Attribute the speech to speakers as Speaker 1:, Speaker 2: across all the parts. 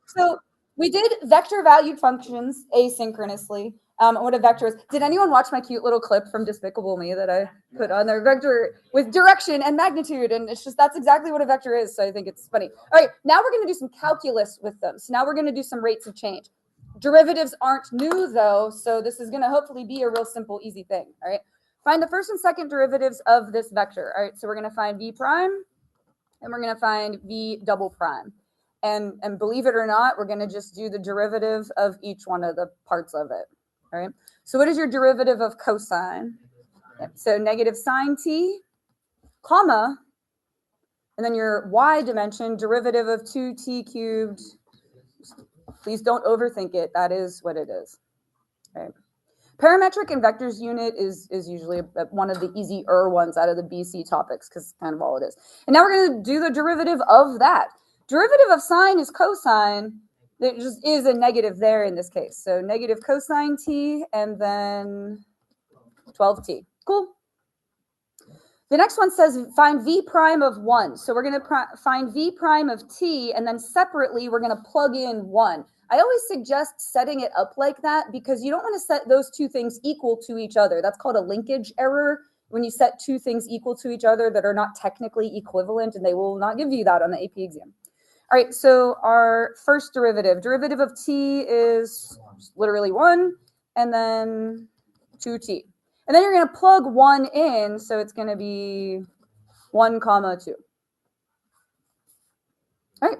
Speaker 1: So we did vector valued functions asynchronously. What a vector is. Did anyone watch my cute little clip from Despicable Me that I put on there? Vector with direction and magnitude. And it's just, that's exactly what a vector is. So I think it's funny. All right, now we're going to do some calculus with them. So now we're going to do some rates of change. Derivatives aren't new though. So this is going to hopefully be a real simple, easy thing. All right. Find the first and second derivatives of this vector. All right. So we're going to find v prime and we're going to find v double prime. And believe it or not, we're going to just do the derivative of each one of the parts of it. All right. So what is your derivative of cosine? Yep. So negative sine t, comma, and then your y dimension, derivative of 2t cubed. Please don't overthink it. That is what it is. All right. Parametric and vectors unit is usually one of the easier ones out of the BC topics because kind of all it is. And now we're going to do the derivative of that. Derivative of sine is cosine. There just is a negative there in this case. So negative cosine t and then 12t. Cool. The next one says find v prime of 1. So we're going to find v prime of t, and then separately we're going to plug in 1. I always suggest setting it up like that because you don't want to set those two things equal to each other. That's called a linkage error when you set two things equal to each other that are not technically equivalent, and they will not give you that on the AP exam. All right, so our first derivative of t is literally 1, and then 2t. And then you're going to plug 1 in, so it's going to be 1 comma 2. All right.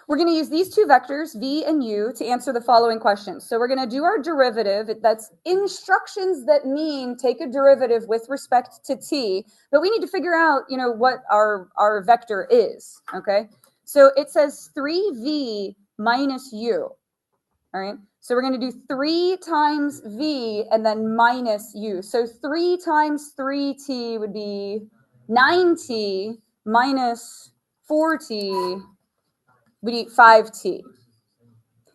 Speaker 1: We're going to use these two vectors, v and u, to answer the following questions. So we're going to do our derivative. That's instructions that mean take a derivative with respect to t, but we need to figure out, what our vector is, okay? So it says 3v minus u, all right? So we're going to do 3 times v and then minus u. So 3 times 3t would be 9t minus 4t would be 5t.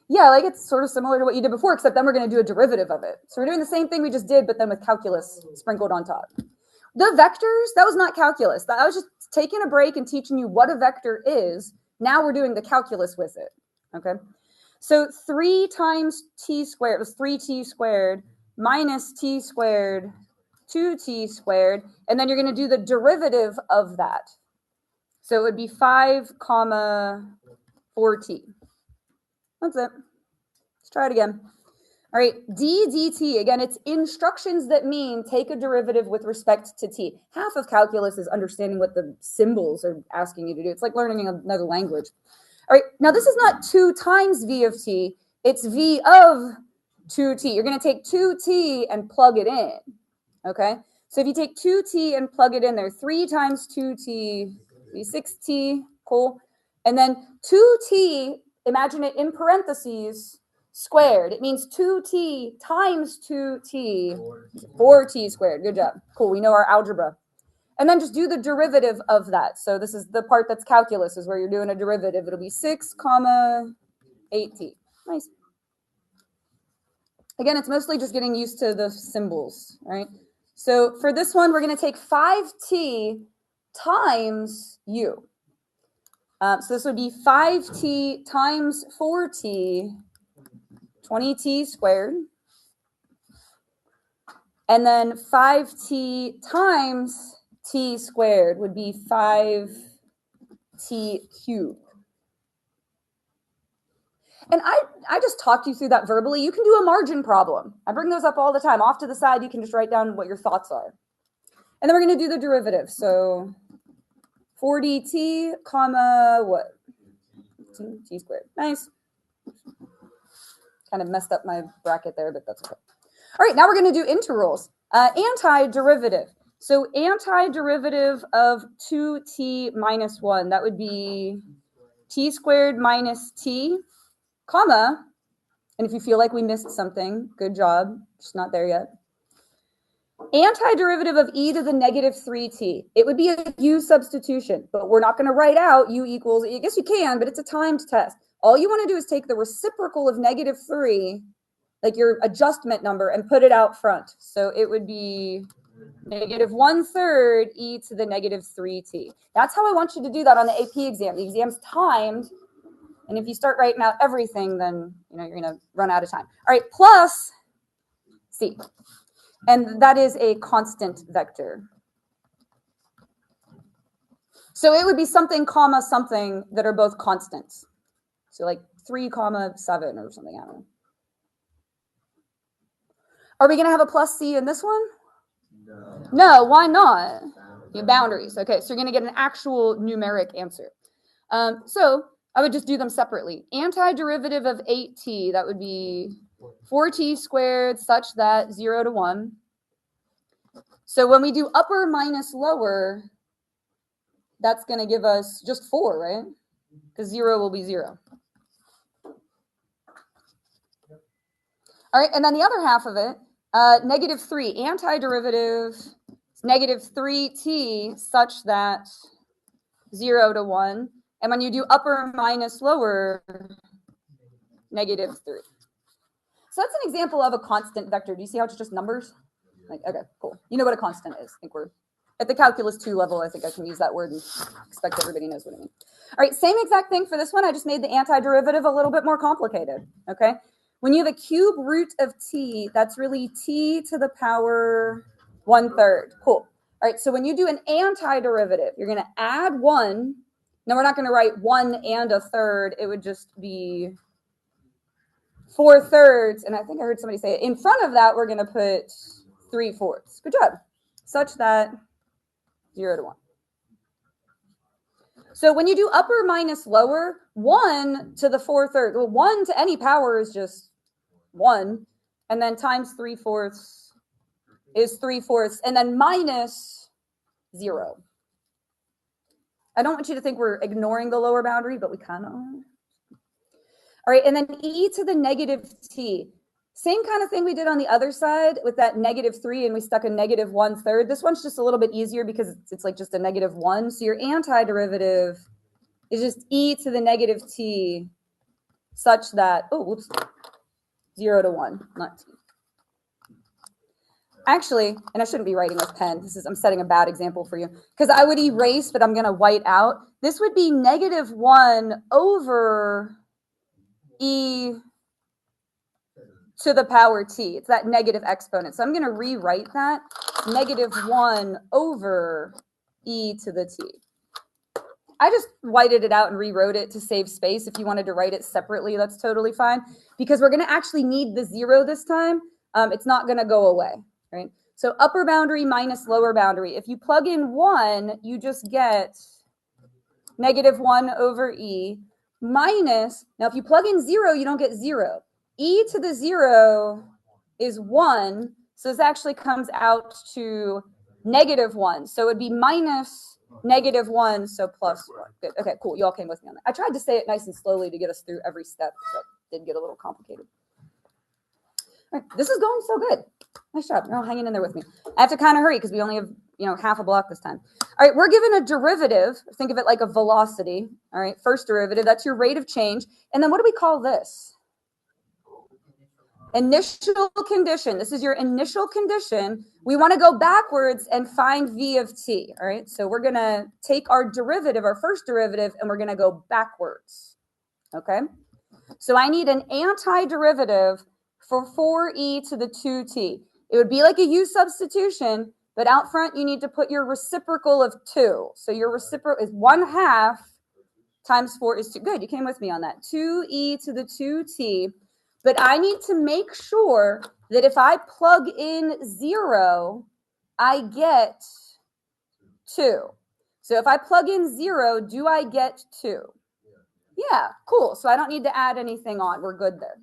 Speaker 1: Yeah, like it's sort of similar to what you did before, except then we're going to do a derivative of it. So we're doing the same thing we just did, but then with calculus sprinkled on top. The vectors, that was not calculus. I was just taking a break and teaching you what a vector is. Now we're doing the calculus with it, okay? So 3 times t squared was 3t squared minus t squared, 2t squared, and then you're going to do the derivative of that. So it would be 5 comma 4t. That's it. Let's try it again. All right, d dt, again, it's instructions that mean take a derivative with respect to t. Half of calculus is understanding what the symbols are asking you to do. It's like learning another language. All right, now this is not 2 times v of t, it's v of 2t. You're going to take 2t and plug it in, okay? So if you take 2t and plug it in there, 3 times 2t, be 6t, cool. And then 2t, imagine it in parentheses, squared. It means 2t times 2t, 4t squared. Good job. Cool, we know our algebra. And then just do the derivative of that. So this is the part that's calculus, is where you're doing a derivative. It'll be 6 comma 8t. Nice. Again, it's mostly just getting used to the symbols, right? So for this one, we're going to take 5t times u. So this would be 5t times 4t, 20t squared. And then 5t times t squared would be 5t cubed. And I just talked you through that verbally. You can do a margin problem. I bring those up all the time. Off to the side, you can just write down what your thoughts are. And then we're going to do the derivative. So 4dt comma what? T squared. Nice. Kind of messed up my bracket there, but that's okay. All right, now we're going to do integrals. Antiderivative. So antiderivative of 2t minus 1, that would be t squared minus t, comma, and if you feel like we missed something, good job, just not there yet. Antiderivative of e to the negative 3t. It would be a u substitution, but we're not going to write out u equals, I guess you can, but it's a timed test. All you want to do is take the reciprocal of negative 3, like your adjustment number, and put it out front. So it would be negative 1/3 e to the negative 3t. That's how I want you to do that on the AP exam. The exam's timed. And if you start writing out everything, then you're going to run out of time. All right, plus c. And that is a constant vector. So it would be something, comma, something that are both constants. So like 3, 7 or something, I don't know. Are we going to have a plus c in this one? No, why not? Boundaries. Okay, so you're going to get an actual numeric answer. So I would just do them separately. Antiderivative of 8t, that would be 4t squared such that 0 to 1. So when we do upper minus lower, that's going to give us just 4, right? Because 0 will be 0. All right, and then the other half of it, negative 3, antiderivative, negative 3t such that 0 to 1. And when you do upper minus lower, negative 3. So that's an example of a constant vector. Do you see how it's just numbers? Like, okay, cool. You know what a constant is. I think we're at the calculus 2 level. I think I can use that word and expect everybody knows what I mean. All right, same exact thing for this one. I just made the antiderivative a little bit more complicated, okay? When you have a cube root of t, that's really t to the power 1/3. Cool. All right, so when you do an antiderivative, you're going to add 1. Now, we're not going to write 1 and a third. It would just be 4/3. And I think I heard somebody say it. In front of that, we're going to put 3/4. Good job. Such that 0 to 1. So when you do upper minus lower, 1 to the 4/3. Well, 1 to any power is just 1. And then times 3/4 is 3/4. And then minus 0. I don't want you to think we're ignoring the lower boundary, but we kind of are. All right, and then e to the negative t. Same kind of thing we did on the other side with that negative 3, and we stuck a negative 1/3. This one's just a little bit easier because it's like just a negative 1. So your antiderivative is just e to the negative t such that, 0 to 1, not t. Actually, and I shouldn't be writing with pen. I'm setting a bad example for you because I would erase, but I'm going to white out. This would be negative 1 over e to the power t. It's that negative exponent. So I'm going to rewrite that. Negative 1 over e to the t. I just whited it out and rewrote it to save space. If you wanted to write it separately, that's totally fine. Because we're going to actually need the 0 this time. It's not going to go away, right? So upper boundary minus lower boundary. If you plug in 1, you just get negative 1 over e minus, now if you plug in 0, you don't get 0. E to the 0 is 1. So this actually comes out to negative 1. So it would be minus negative 1, so plus 1. Good. Okay, cool. You all came with me on that. I tried to say it nice and slowly to get us through every step, but it did get a little complicated. All right, this is going so good. Nice job. You're all hanging in there with me. I have to kind of hurry because we only have, half a block this time. All right, we're given a derivative. Think of it like a velocity. All right, first derivative, that's your rate of change. And then what do we call this? Initial condition. This is your initial condition. We want to go backwards and find v of t. All right, so we're going to take our derivative, our first derivative, and we're going to go backwards. Okay, so I need an antiderivative for 4e to the 2t. It would be like a u substitution, but out front you need to put your reciprocal of 2. So your reciprocal is 1/2 times 4 is 2. Good, you came with me on that. 2e to the 2t. But I need to make sure that if I plug in 0, I get 2. So if I plug in 0, do I get 2? Yeah, cool. So I don't need to add anything on. We're good there.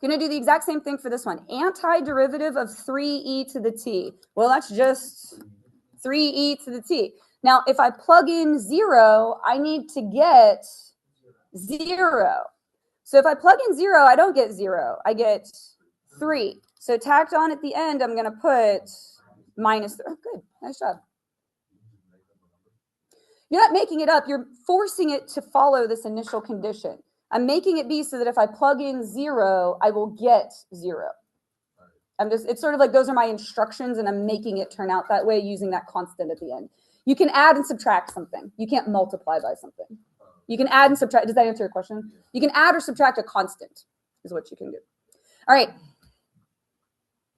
Speaker 1: Going to do the exact same thing for this one. Antiderivative of 3e to the t. Well, that's just 3e to the t. Now, if I plug in 0, I need to get 0. So if I plug in 0, I don't get 0. I get 3. So tacked on at the end, I'm going to put minus 3. Oh, good. Nice job. You're not making it up. You're forcing it to follow this initial condition. I'm making it be so that if I plug in 0, I will get 0. It's sort of like those are my instructions, and I'm making it turn out that way using that constant at the end. You can add and subtract something. You can't multiply by something. You can add and subtract. Does that answer your question? You can add or subtract a constant is what you can do. All right.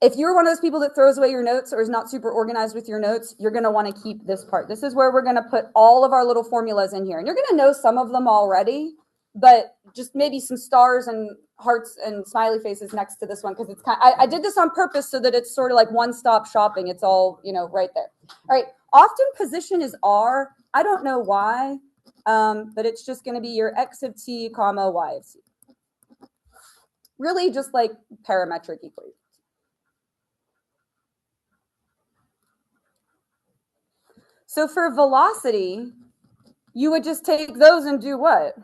Speaker 1: If you're one of those people that throws away your notes or is not super organized with your notes, you're going to want to keep this part. This is where we're going to put all of our little formulas in here. And you're going to know some of them already, but just maybe some stars and hearts and smiley faces next to this one, because it's I did this on purpose so that it's sort of like one-stop shopping. It's all, right there. All right. Often position is R. I don't know why, but it's just going to be your x of t comma y of c. Really just like parametric equations. So for velocity, you would just take those and do what?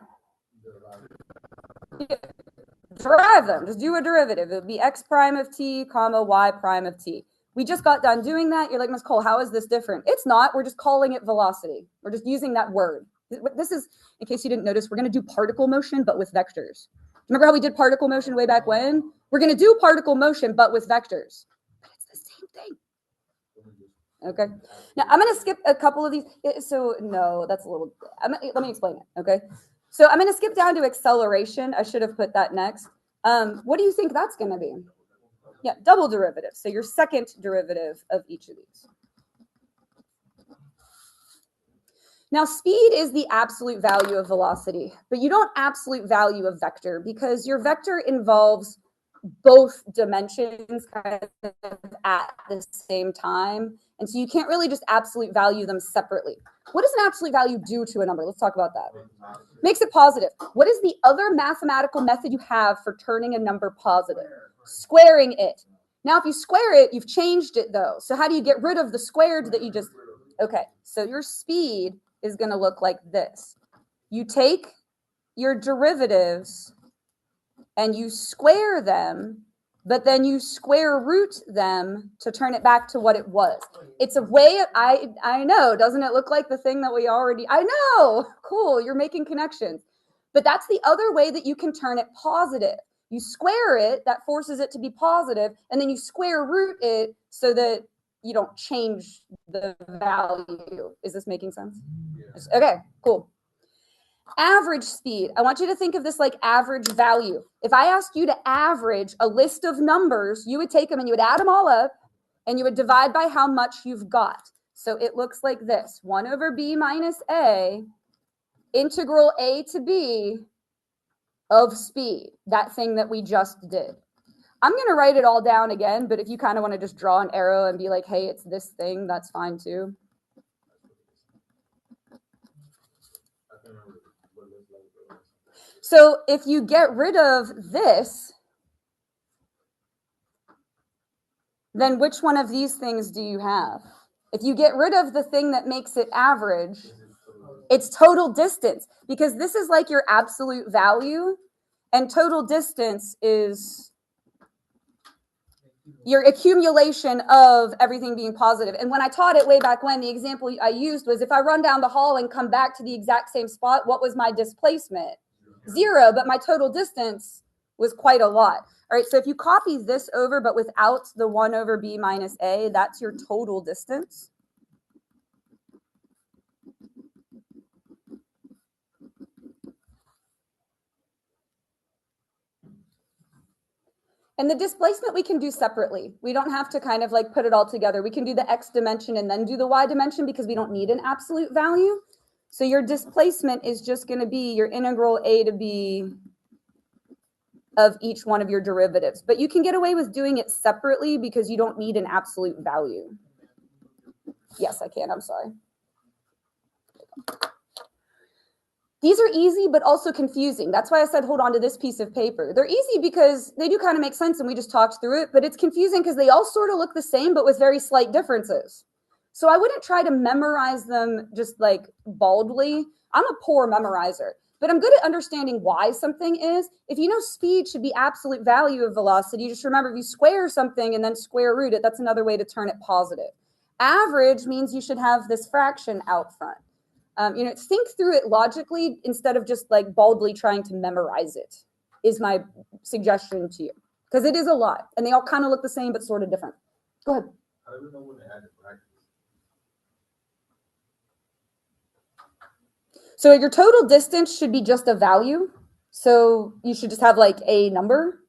Speaker 1: Derive them. Just do a derivative. It would be x prime of t comma y prime of t. We just got done doing that. You're like, Ms. Cole, how is this different? It's not. We're just calling it velocity. We're just using that word. This is, in case you didn't notice, we're going to do particle motion, but with vectors. Remember how we did particle motion way back when? We're going to do particle motion, but with vectors. But it's the same thing. Okay. Now I'm going to skip a couple of these. So no, that's a little, let me explain it. Okay. So I'm going to skip down to acceleration. I should have put that next. What do you think that's going to be? Yeah, double derivative. So your second derivative of each of these. Now speed is the absolute value of velocity, but you don't absolute value a vector because your vector involves both dimensions kind of at the same time. And so you can't really just absolute value them separately. What does an absolute value do to a number? Let's talk about that. Makes it positive. What is the other mathematical method you have for turning a number positive? Squaring it. Now, if you square it, you've changed it though. So how do you get rid of the squared that you just, okay. So your speed is going to look like this. You take your derivatives and you square them, but then you square root them to turn it back to what it was. It's a way of, I know, doesn't it look like the thing that we already, I know, cool, you're making connections. But that's the other way that you can turn it positive. You square it, that forces it to be positive, and then you square root it so that you don't change the value. Is this making sense? Yes. Okay, cool. Average speed. I want you to think of this like average value. If I asked you to average a list of numbers, you would take them and you would add them all up and you would divide by how much you've got. So it looks like this: 1 over b minus a, integral a to b of speed, that thing that we just did. I'm going to write it all down again, but if you kind of want to just draw an arrow and be like, hey, it's this thing, that's fine too. So if you get rid of this, then which one of these things do you have? If you get rid of the thing that makes it average, it's total distance, because this is like your absolute value, and total distance is your accumulation of everything being positive. And when I taught it way back when, the example I used was if I run down the hall and come back to the exact same spot, what was my displacement? 0, but my total distance was quite a lot. All right, so if you copy this over, but without the 1 over b minus a, that's your total distance. And the displacement we can do separately. We don't have to kind of like put it all together. We can do the x dimension and then do the y dimension because we don't need an absolute value. So your displacement is just going to be your integral a to b of each one of your derivatives. But you can get away with doing it separately because you don't need an absolute value. Yes, I can. I'm sorry. These are easy, but also confusing. That's why I said hold on to this piece of paper. They're easy because they do kind of make sense and we just talked through it, but it's confusing because they all sort of look the same, but with very slight differences. So I wouldn't try to memorize them just like baldly. I'm a poor memorizer, but I'm good at understanding why something is. If you know speed should be absolute value of velocity, just remember if you square something and then square root it, that's another way to turn it positive. Average means you should have this fraction out front. Think through it logically instead of just like baldly trying to memorize it is my suggestion to you, because it is a lot and they all kind of look the same but sort of different. Go ahead.
Speaker 2: How do we know when to add the brackets?
Speaker 1: So your total distance should be just a value. So you should just have like a number.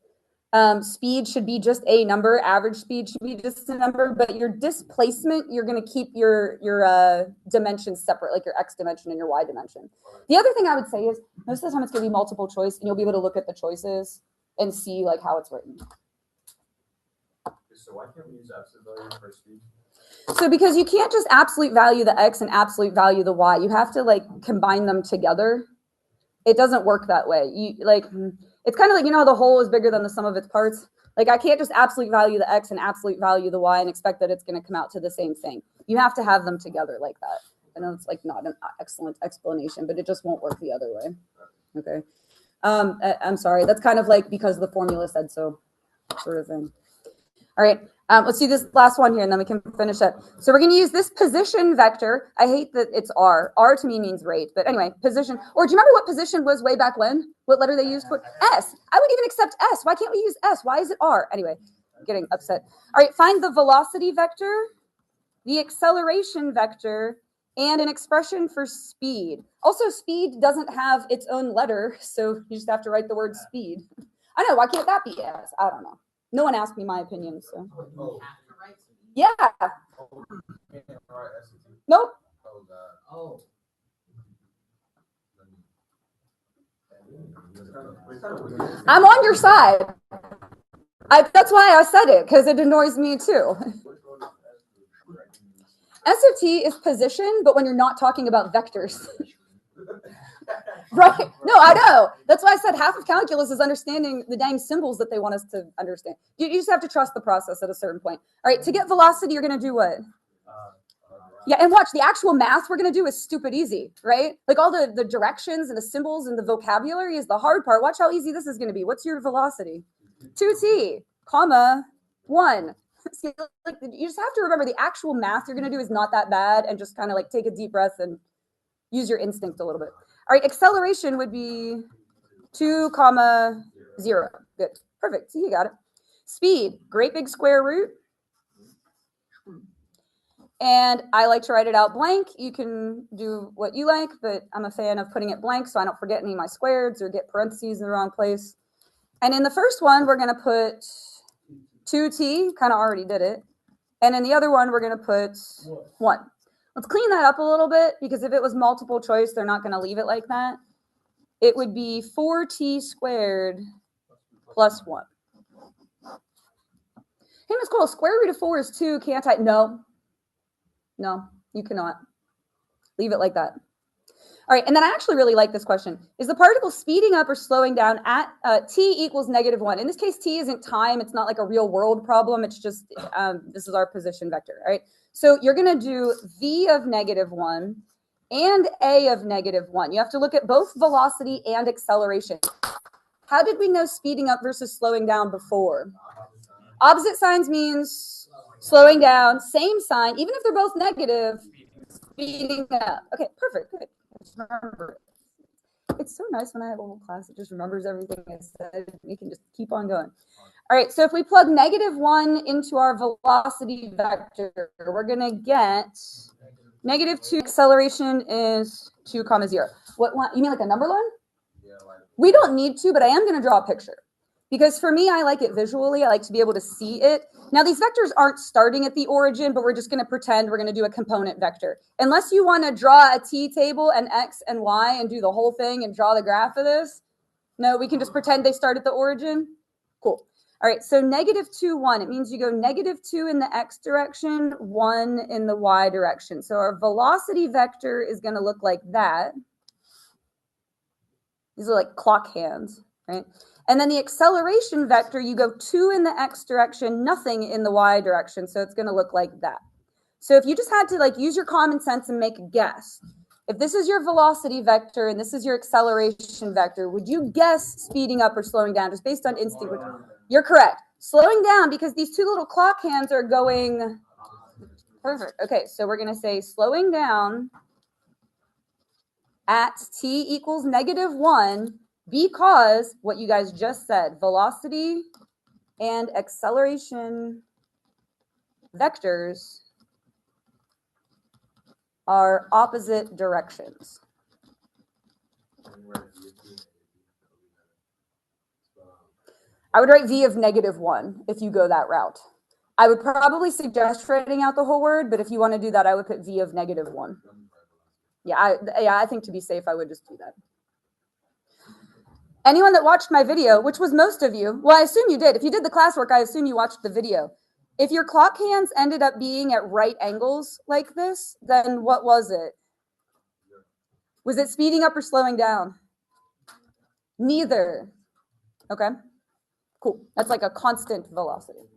Speaker 1: Speed should be just a number. Average speed should be just a number. But your displacement, you're going to keep your dimensions separate, like your x dimension and your y dimension. The other thing I would say is most of the time it's going to be multiple choice, and you'll be able to look at the choices and see like how it's written.
Speaker 2: So why can't we use absolute value for speed?
Speaker 1: So because you can't just absolute value the x and absolute value the y. You have to like combine them together. It doesn't work that way. It's kind of like, you know how the whole is bigger than the sum of its parts? Like I can't just absolute value the x and absolute value the y and expect that it's going to come out to the same thing. You have to have them together like that. I know it's like not an excellent explanation, but it just won't work the other way. Okay. I'm sorry. That's kind of like because the formula said so sort of thing. All right, let's do this last one here, and then we can finish it. So we're going to use this position vector. I hate that it's R. R to me means rate, but anyway, position. Or do you remember what position was way back when? What letter they used for S? I would even accept S. Why can't we use S? Why is it R? Anyway, I'm getting upset. All right, find the velocity vector, the acceleration vector, and an expression for speed. Also, speed doesn't have its own letter, so you just have to write the word speed. I know, why can't that be S? I don't know. No one asked me my opinion, so. Yeah. Nope. I'm on your side. That's why I said it, because it annoys me too. SOT is position, but when you're not talking about vectors. Right? No, I know. That's why I said half of calculus is understanding the dang symbols that they want us to understand. You just have to trust the process at a certain point. All right, to get velocity, you're going to do what? Yeah, and watch, the actual math we're going to do is stupid easy, right? Like all the directions and the symbols and the vocabulary is the hard part. Watch how easy this is going to be. What's your velocity? 2t, comma, 1. See, like, you just have to remember the actual math you're going to do is not that bad, and just kind of like take a deep breath and use your instinct a little bit. All right, acceleration would be 2, 0. Good, perfect. See, you got it. Speed, great big square root. And I like to write it out blank. You can do what you like, but I'm a fan of putting it blank so I don't forget any of my squareds or get parentheses in the wrong place. And in the first one, we're going to put 2t, kind of already did it. And in the other one, we're going to put 1. Let's clean that up a little bit, because if it was multiple choice, they're not going to leave it like that. It would be 4t squared plus 1. Hey, Ms. Cole, square root of 4 is 2. Can't I? No, you cannot. Leave it like that. All right, and then I actually really like this question. Is the particle speeding up or slowing down at t equals -1? In this case, t isn't time. It's not like a real world problem. It's just, this is our position vector, all right? So you're going to do v of -1 and a of -1. You have to look at both velocity and acceleration. How did we know speeding up versus slowing down before? Opposite signs means slowing down. Same sign, even if they're both negative, speeding up. Okay, perfect, good. Just remember it. It's so nice when I have a whole class that just remembers everything I said. We can just keep on going. All right, so if we plug -1 into our velocity vector, we're going to get -2. Acceleration is 2, 0. What one? You mean like a number line? We don't need to, but I am going to draw a picture. Because for me, I like it visually. I like to be able to see it. Now, these vectors aren't starting at the origin, but we're just going to pretend we're going to do a component vector. Unless you want to draw a t table and x and y and do the whole thing and draw the graph of this. No, we can just pretend they start at the origin. Cool. All right, so -2, 1. It means you go -2 in the x direction, 1 in the y direction. So our velocity vector is going to look like that. These are like clock hands, right? And then the acceleration vector, you go 2 in the x direction, nothing in the y direction. So it's going to look like that. So if you just had to like use your common sense and make a guess, if this is your velocity vector and this is your acceleration vector, would you guess speeding up or slowing down just based on instinct? You're correct. Slowing down because these two little clock hands are going. Perfect. Okay, so we're going to say slowing down at t equals -1 because what you guys just said, velocity and acceleration vectors are opposite directions. I would write v of -1 if you go that route. I would probably suggest writing out the whole word, but if you want to do that, I would put v of -1. Yeah, I think to be safe, I would just do that. Anyone that watched my video, which was most of you, well, I assume you did. If you did the classwork, I assume you watched the video. If your clock hands ended up being at right angles like this, then what was it? Was it speeding up or slowing down? Neither. Okay, cool. That's like a constant velocity.